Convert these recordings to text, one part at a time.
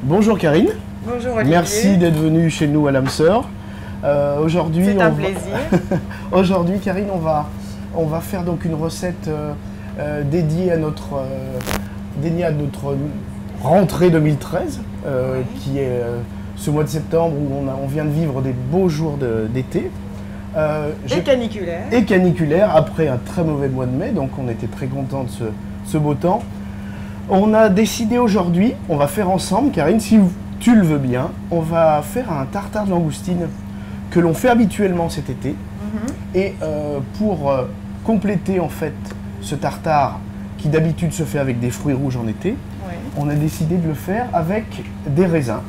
Bonjour Karine. Bonjour Olivier. Merci d'être venue chez nous à l'âme sœur. Aujourd'hui, c'est un plaisir. Aujourd'hui, Karine, on va faire donc une recette dédiée à notre rentrée 2013, qui est ce mois de septembre où on vient de vivre des beaux jours d'été. Et caniculaire. Et caniculaire, après un très mauvais mois de mai, donc on était très contents de ce beau temps. On a décidé aujourd'hui, on va faire ensemble, Karine, si tu le veux bien, on va faire un tartare de langoustine que l'on fait habituellement cet été. Et pour compléter en fait ce tartare qui d'habitude se fait avec des fruits rouges en été, on a décidé de le faire avec des raisins.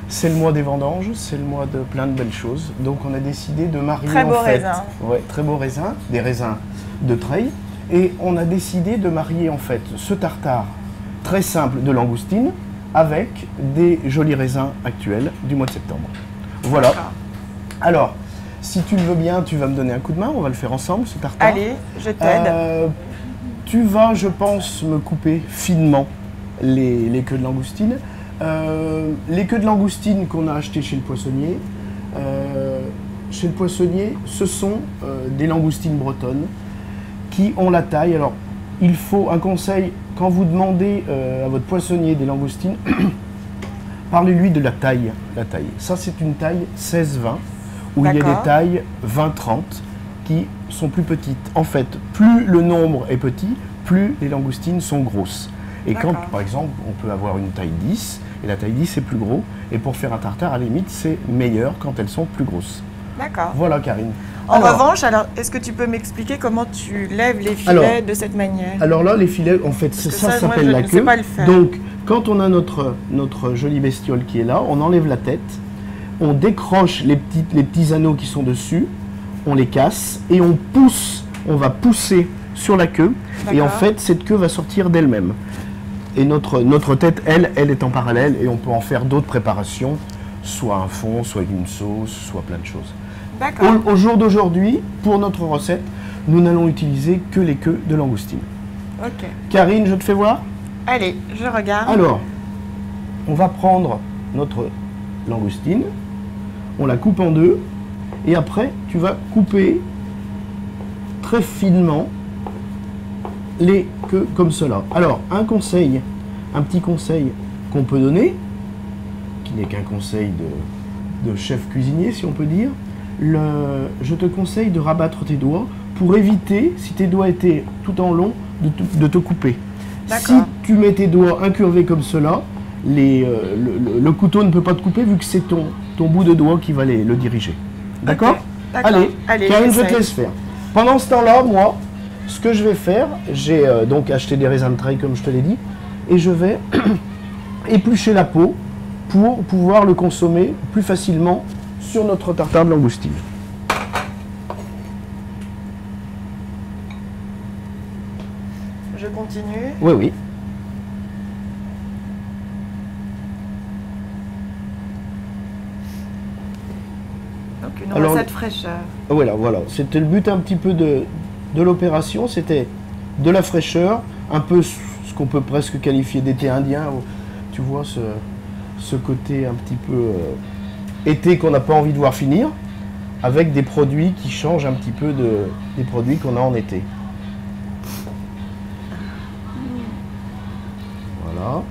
C'est le mois des vendanges, c'est le mois de plein de belles choses. Donc on a décidé de marier très beaux raisins. Ouais, très beaux raisins, des raisins de treille. Et on a décidé de marier en fait ce tartare très simple de langoustine avec des jolis raisins actuels du mois de septembre. Voilà. Alors, si tu le veux bien, tu vas me donner un coup de main, on va le faire ensemble ce tartare. Allez, je t'aide. Tu vas, je pense, me couper finement les queues de langoustine. Les queues de langoustine qu'on a achetées chez le poissonnier, ce sont des langoustines bretonnes qui ont la taille. Alors, il faut un conseil, quand vous demandez à votre poissonnier des langoustines, parlez-lui de la taille. Ça, c'est une taille 16-20, où il y a des tailles 20-30 qui sont plus petites. En fait, plus le nombre est petit, plus les langoustines sont grosses. Et quand, par exemple, on peut avoir une taille 10, et la taille 10 c'est plus gros, et pour faire un tartare, à la limite, c'est meilleur quand elles sont plus grosses. D'accord. Voilà, Karine. En revanche, est-ce que tu peux m'expliquer comment tu lèves les filets de cette manière? Alors là, les filets, en fait, ça s'appelle la queue. Donc, quand on a notre jolie bestiole qui est là, on enlève la tête, on décroche les petits anneaux qui sont dessus, on les casse, et on va pousser sur la queue, et en fait, cette queue va sortir d'elle-même. Et notre tête, elle est en parallèle, et on peut en faire d'autres préparations, soit un fond, soit une sauce, soit plein de choses. Au jour d'aujourd'hui, pour notre recette, nous n'allons utiliser que les queues de langoustine. Ok. Karine, je te fais voir? Allez, je regarde. Alors, on va prendre notre langoustine, on la coupe en deux, et après, tu vas couper très finement les queues comme cela. Alors, un petit conseil qu'on peut donner, qui n'est qu'un conseil de chef cuisinier, si on peut dire, je te conseille de rabattre tes doigts pour éviter, si tes doigts étaient tout en long, de te couper. Si tu mets tes doigts incurvés comme cela, le couteau ne peut pas te couper vu que c'est ton bout de doigt qui va le diriger. D'accord? Allez, Karine, je te laisse faire. Pendant ce temps-là, moi, ce que je vais faire, j'ai donc acheté des raisins de treille comme je te l'ai dit, et je vais éplucher la peau pour pouvoir le consommer plus facilement sur notre tartare de langoustine. Je continue. Oui, oui. Donc une recette fraîcheur. Voilà. C'était le but un petit peu de l'opération, c'était de la fraîcheur, un peu ce qu'on peut presque qualifier d'été indien. Tu vois ce côté un petit peu été qu'on n'a pas envie de voir finir, avec des produits qui changent un petit peu des produits qu'on a en été. Voilà.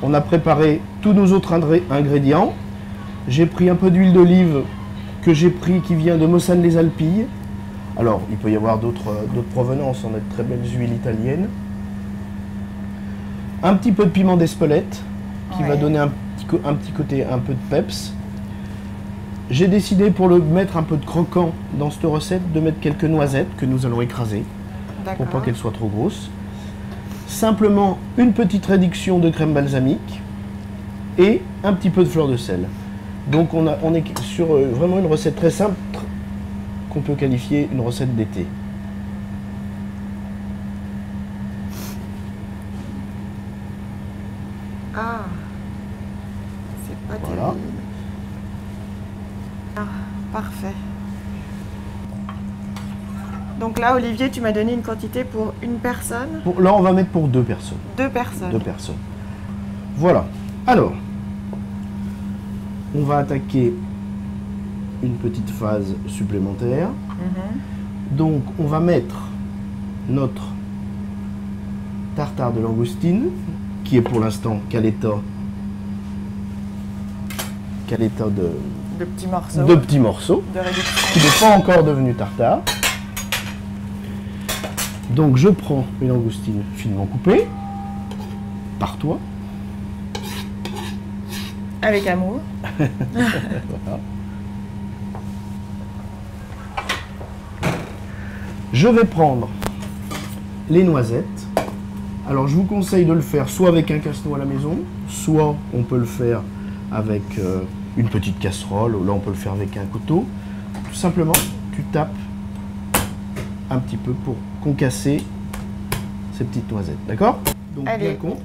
On a préparé tous nos autres ingrédients. J'ai pris un peu d'huile d'olive qui vient de Mossane-les-Alpilles. Alors, il peut y avoir d'autres provenances, on a de très belles huiles italiennes. Un petit peu de piment d'Espelette, qui va donner un petit côté, un peu de peps. J'ai décidé, pour mettre un peu de croquant dans cette recette, de mettre quelques noisettes que nous allons écraser, pour pas qu'elles soient trop grosses. Simplement une petite réduction de crème balsamique et un petit peu de fleur de sel. Donc on est sur vraiment une recette très simple, qu'on peut qualifier une recette d'été. Ah, c'est pas terrible. Ah, parfait. Donc là, Olivier, tu m'as donné une quantité pour une personne? Là, on va mettre pour 2 personnes. 2 personnes. 2 personnes. Voilà. Alors, on va attaquer une petite phase supplémentaire. Donc on va mettre notre tartare de langoustine, qui est pour l'instant qu'à l'état de petits morceaux, de réduction, qui n'est pas encore devenu tartare. Donc je prends mes langoustines finement coupées, par toi. Avec amour. Voilà. Je vais prendre les noisettes. Alors je vous conseille de le faire soit avec un casse-noix à la maison, soit on peut le faire avec une petite casserole, ou là on peut le faire avec un couteau. Tout simplement, tu tapes un petit peu pour concasser ces petites noisettes, d'accord? Donc allez. bien con.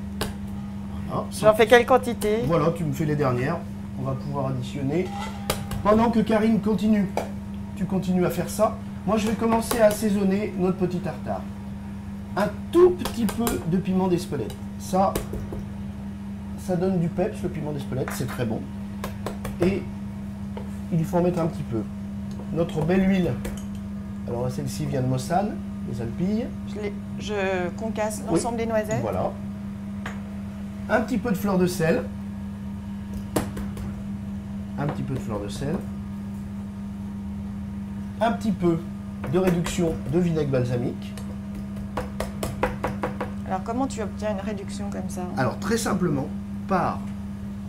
Voilà, j'en fais quelle quantité? Voilà, tu me fais les dernières. On va pouvoir additionner. Pendant que Karine continue, tu continues à faire ça. Moi, je vais commencer à assaisonner notre petit tartare. Un tout petit peu de piment d'Espelette. Ça donne du peps, le piment d'Espelette, c'est très bon. Et il faut en mettre un petit peu. Notre belle huile, alors celle-ci vient de Mossane, les Alpilles. Je concasse l'ensemble des noisettes. Voilà. Un petit peu de fleur de sel. Un petit peu de fleur de sel. Un petit peu de réduction de vinaigre balsamique. Alors comment tu obtiens une réduction comme ça? Alors très simplement, par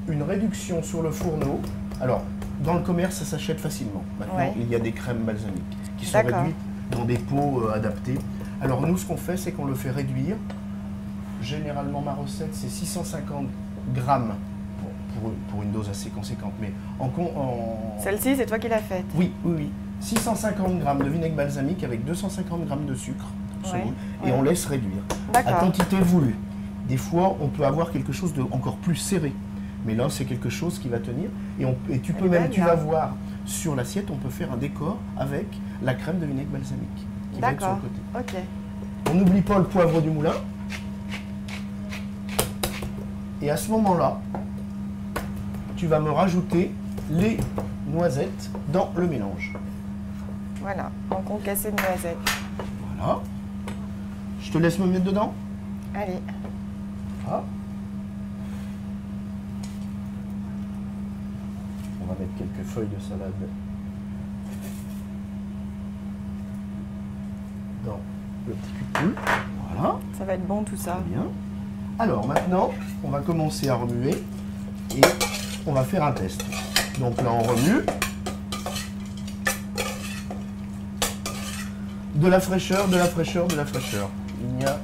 une réduction sur le fourneau. Alors dans le commerce, ça s'achète facilement. Maintenant, il y a des crèmes balsamiques qui sont réduites dans des pots adaptés. Alors nous, ce qu'on fait, c'est qu'on le fait réduire. Généralement, ma recette, c'est 650 grammes pour une dose assez conséquente. Mais Celle-ci, c'est toi qui l'as faite? Oui, oui, oui. 650 grammes de vinaigre balsamique avec 250 grammes de sucre, et on laisse réduire. À quantité voulue. Des fois, on peut avoir quelque chose de encore plus serré. Mais là, c'est quelque chose qui va tenir. Et tu peux même, tu vas voir, sur l'assiette, on peut faire un décor avec la crème de vinaigre balsamique qui va être sur le côté. On n'oublie pas le poivre du moulin. Et à ce moment-là, tu vas me rajouter les noisettes dans le mélange. Voilà, en concassé de noisettes. Voilà. Je te laisse me mettre dedans. Allez. Voilà. On va mettre quelques feuilles de salade dans le petit cul de poule. Voilà. Ça va être bon tout ça. Très bien. Alors maintenant, on va commencer à remuer et on va faire un test. Donc là, on remue. De la fraîcheur, de la fraîcheur, de la fraîcheur. Il y a...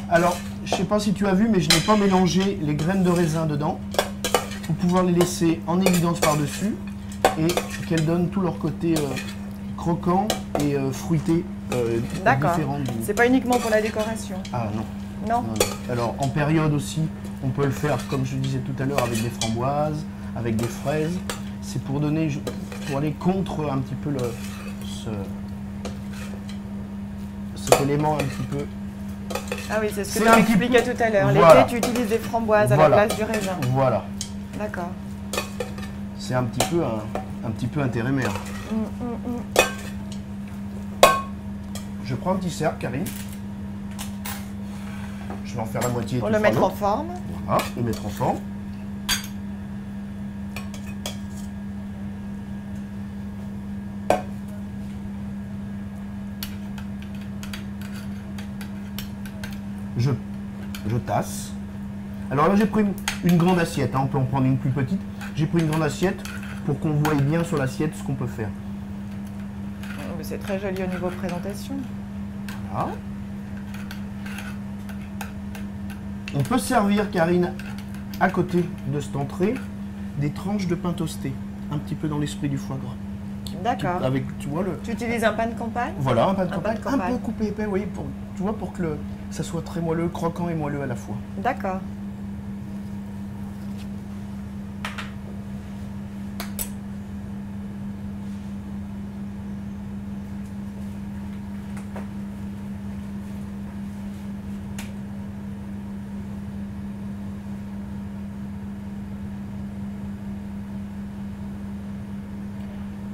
Alors, je ne sais pas si tu as vu, mais je n'ai pas mélangé les graines de raisin dedans pour pouvoir les laisser en évidence par-dessus et qu'elles donnent tout leur côté croquant et fruité. D'accord. C'est pas uniquement pour la décoration. Ah non. Non. Non. Alors, en période aussi, on peut le faire, comme je disais tout à l'heure, avec des framboises, avec des fraises. C'est pour donner, pour aller contre un petit peu cet élément un petit peu. Ah oui, c'est ce que tu m'expliquais tout à l'heure. Voilà. L'été, tu utilises des framboises à la place du raisin. Voilà. D'accord. C'est un petit peu intérimaire. Je prends un petit cercle, Karine. Je vais en faire la moitié. Pour le mettre en forme. Voilà, le mettre en forme. Je tasse. Alors là, j'ai pris une grande assiette. Hein. On peut en prendre une plus petite. J'ai pris une grande assiette pour qu'on voie bien sur l'assiette ce qu'on peut faire. C'est très joli au niveau présentation. Voilà. On peut servir, Karine, à côté de cette entrée, des tranches de pain toasté, un petit peu dans l'esprit du foie gras. D'accord. Avec, tu vois, Tu utilises un pain de campagne? Voilà, un pain de campagne, un peu coupé épais, oui, tu vois, pour que ça soit très moelleux, croquant et moelleux à la fois. D'accord.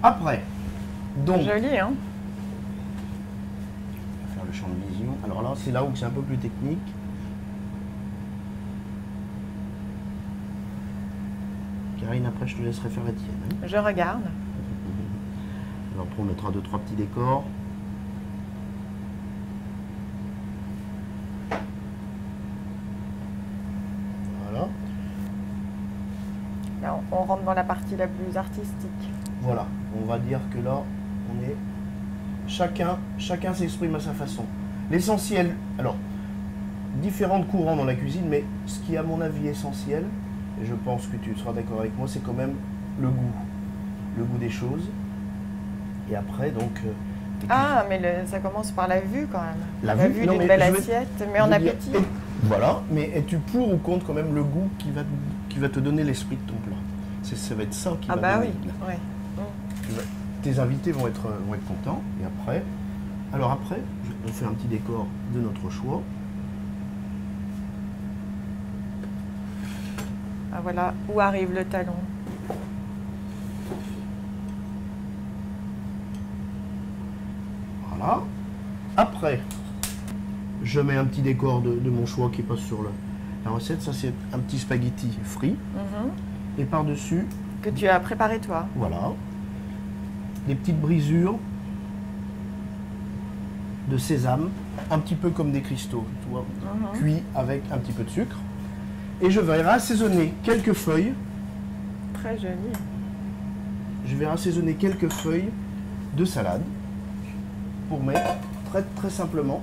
Après, donc... Joli, hein? On va faire le champ de vision. Alors là, c'est là où c'est un peu plus technique. Karine, après, je te laisserai faire la tienne. Hein. Je regarde. Alors après, on mettra 2-3 petits décors. Voilà. Là, on rentre dans la partie la plus artistique. Voilà. On va dire que là, on est... Chacun s'exprime à sa façon. L'essentiel... Alors, différents courants dans la cuisine, mais ce qui est à mon avis essentiel, et je pense que tu seras d'accord avec moi, c'est quand même le goût. Le goût des choses. Et après, donc... Ah, mais ça commence par la vue quand même. La vue d'une belle assiette, mais en appétit. Voilà, mais es-tu pour ou contre quand même le goût qui va te donner l'esprit de ton plat? Ça va être ça qui va donner. Oui. Tes invités vont être contents. Et après, on fait un petit décor de notre choix. Ah voilà, où arrive le talon. Voilà. Après, je mets un petit décor de mon choix qui passe sur la recette. Ça, c'est un petit spaghetti frit. Et par-dessus... Que tu as préparé toi. Voilà. Des petites brisures de sésame, un petit peu comme des cristaux, tu vois, cuits avec un petit peu de sucre. Et je vais assaisonner quelques feuilles. Très joli. Je vais assaisonner quelques feuilles de salade pour mettre très, très simplement,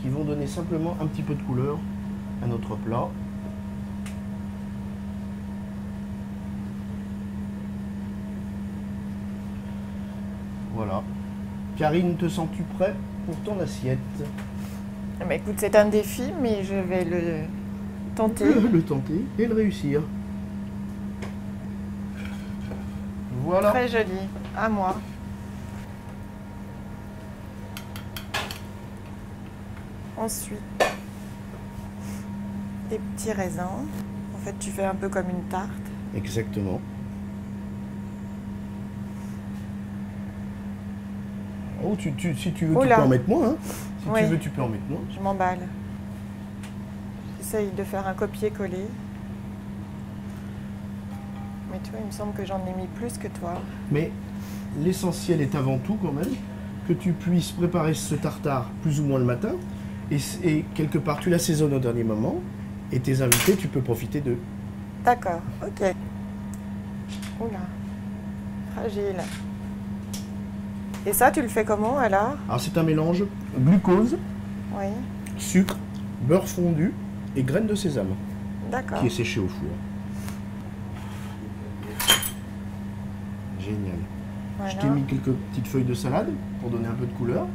qui vont donner simplement un petit peu de couleur à notre plat. Voilà. Karine, te sens-tu prêt pour ton assiette? Mais écoute, c'est un défi, mais je vais le tenter. Le tenter et le réussir. Voilà. Très joli. À moi. Ensuite, des petits raisins. En fait, tu fais un peu comme une tarte. Exactement. Oh, si tu veux, tu peux en mettre moins. Hein. Si tu veux, tu peux en mettre moins. Je m'emballe. J'essaye de faire un copier-coller. Mais tu vois, il me semble que j'en ai mis plus que toi. Mais l'essentiel est avant tout quand même que tu puisses préparer ce tartare plus ou moins le matin. Et quelque part, tu l'assaisonnes au dernier moment. Et tes invités, tu peux profiter d'eux. D'accord, ok. Oula, fragile. Et ça, tu le fais comment alors? Alors c'est un mélange glucose, oui, sucre, beurre fondu et graines de sésame. D'accord. Qui est séché au four. Génial. Voilà. Je t'ai mis quelques petites feuilles de salade pour donner un peu de couleur.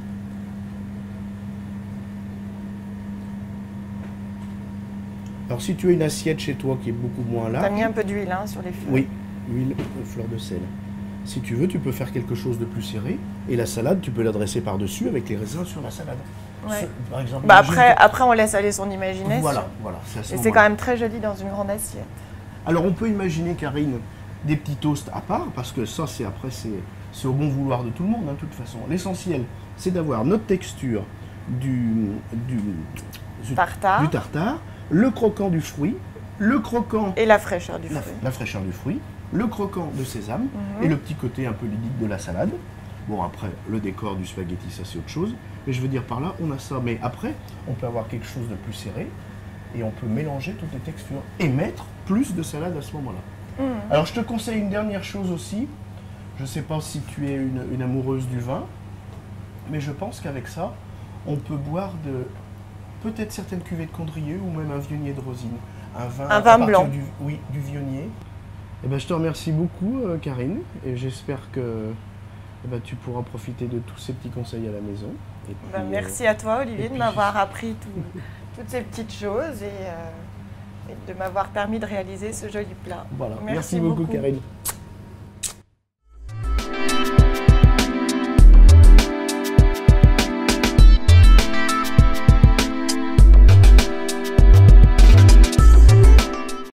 Alors si tu as une assiette chez toi qui est beaucoup moins large... Tu as mis un peu d'huile hein, sur les feuilles. Oui, huile et fleur de sel. Si tu veux, tu peux faire quelque chose de plus serré. Et la salade, tu peux la dresser par-dessus avec les raisins sur la salade. Ouais. Par exemple, bah après, on laisse aller son imagination. Voilà. Et c'est quand même très joli dans une grande assiette. Alors on peut imaginer, Karine, des petits toasts à part, parce que ça, c'est au bon vouloir de tout le monde, hein, de toute façon. L'essentiel, c'est d'avoir notre texture du tartare, le croquant du fruit, le croquant... Et la fraîcheur du fruit. La fraîcheur du fruit, le croquant de sésame et le petit côté un peu liquide de la salade. Bon, après, le décor du spaghetti, ça c'est autre chose. Mais je veux dire par là, on a ça. Mais après, on peut avoir quelque chose de plus serré et on peut mélanger toutes les textures et mettre plus de salade à ce moment-là. Alors, je te conseille une dernière chose aussi. Je ne sais pas si tu es une amoureuse du vin, mais je pense qu'avec ça, on peut boire peut-être certaines cuvées de Condrieu ou même un vionnier de Rosine. Un vin blanc. Du vionnier. Eh ben, je te remercie beaucoup, Karine, et j'espère que tu pourras profiter de tous ces petits conseils à la maison. Et puis, merci à toi, Olivier, de m'avoir appris toutes ces petites choses et de m'avoir permis de réaliser ce joli plat. Voilà. Merci beaucoup, Karine.